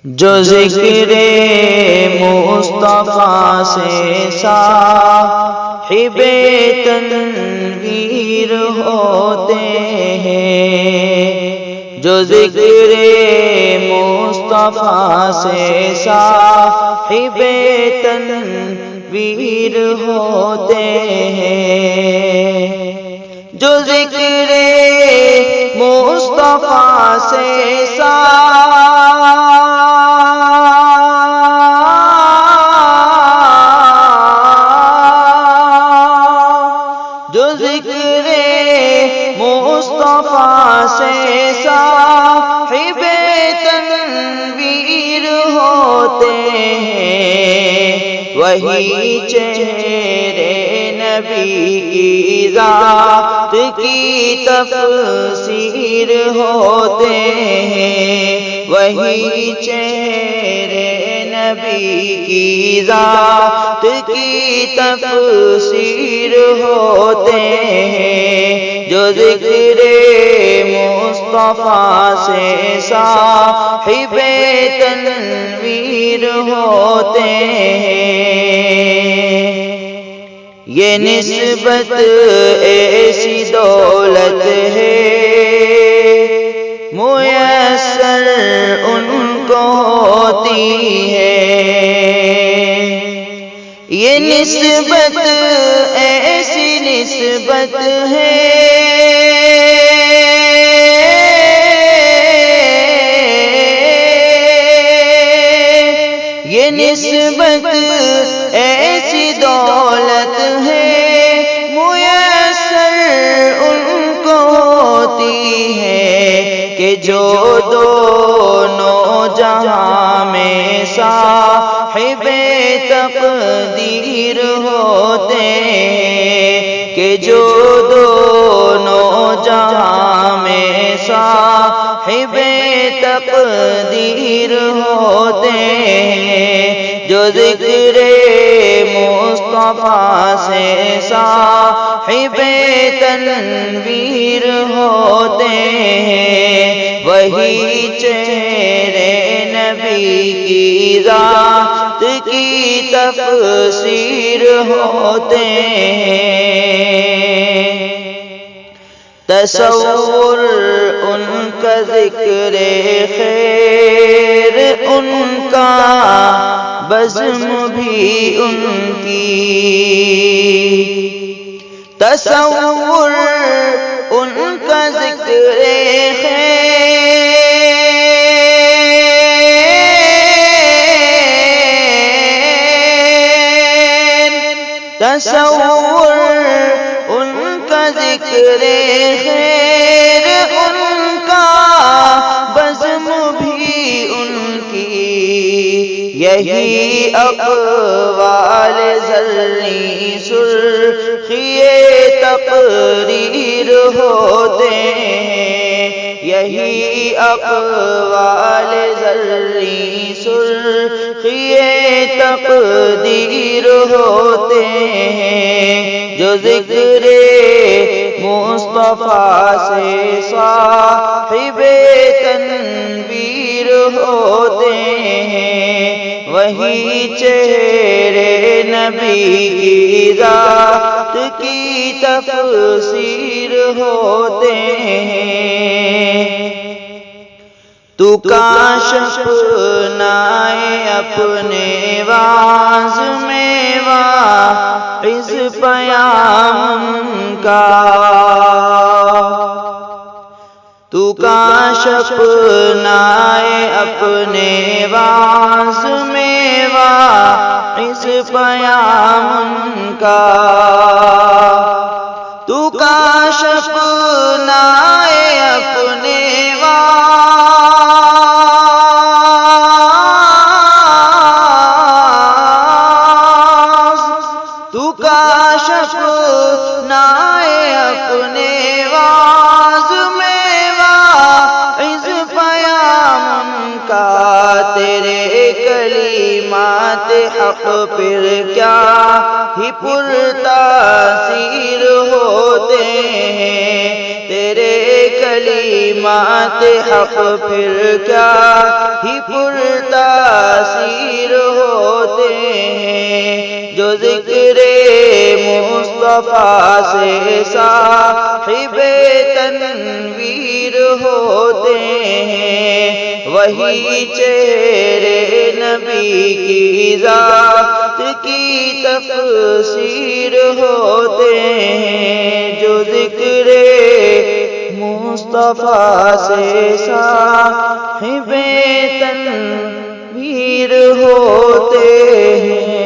جو ذکر مصطفیٰ سے صاحب تنویر ہوتے ہیں، جو ذکر مصطفیٰ سے صاحب تنویر ہوتے ہیں، جو ذکر مصطفیٰ سے جو ذکر مصطفیٰ سے صاحب تنویر ہوتے ہیں، وہی چہرے نبی کی ذات کی تفسیر ہوتے ہیں، وہی چہرے نبی کی ذات کی تفسیر ہوتے ہیں، جو ذکر مصطفیٰ سے صاحب تنویر ہوتے ہیں۔ یہ نسبت ایسی دولت ہے میسر ان کو ہوتی ہے، یہ نسبت ایسی نسبت ہے، یہ نسبت ایسی دولت ہے میسر ان کو ہوتی ہے، کہ جو دونوں جہاں میں صاحب تقدیر ہوتے ہیں، کہ جو دونوں جہاں میں صاحب تقدیر ہوتے ہیں، جو ذکر مصطفیٰ سے صاحب تنویر ہوتے ہیں، وہی چہرے نبی کی ذات کی تفسیر ہوتے ہیں۔ تصور ان کا ذکر خیر ان کا بزم بھی ان کی، تصور ان کا ذکر خیر، تصور ان کا ذکر خیر ان کا بزم بھی ان کی، یہی اقوال زرعی سرخی تقریر ہوتے ہیں، یہی اقوال زرعی سرخی تقدیر ہوتے ہیں، جو ذکر مصطفیٰ سے صاحب تنویر ہوتے ہیں، وہی چہرے نبی کی ذات کی تفسیر ہوتے ہیں۔ تو کاشف نائے اپنے واعظ میں واعظ پیام کا، تو کاشف نائے اپنے واعظ میں واعظ پیام کا، تو کاشف نائے اپنے تو کاشف نائے اپنے واعظ میں واعظ پیام کا، تیرے کلمات حق پھر کیا ہی پر تاثیر ہوتے ہیں، تیرے کلمات حق پھر کیا ہی پر ذکر مصطفیٰ سے صاحب تنویر ہوتے ہیں، وہی چہرے نبی کی ذات کی تفسیر ہوتے ہیں، جو ذکر مصطفیٰ سے صاحب تنویر ہوتے ہیں۔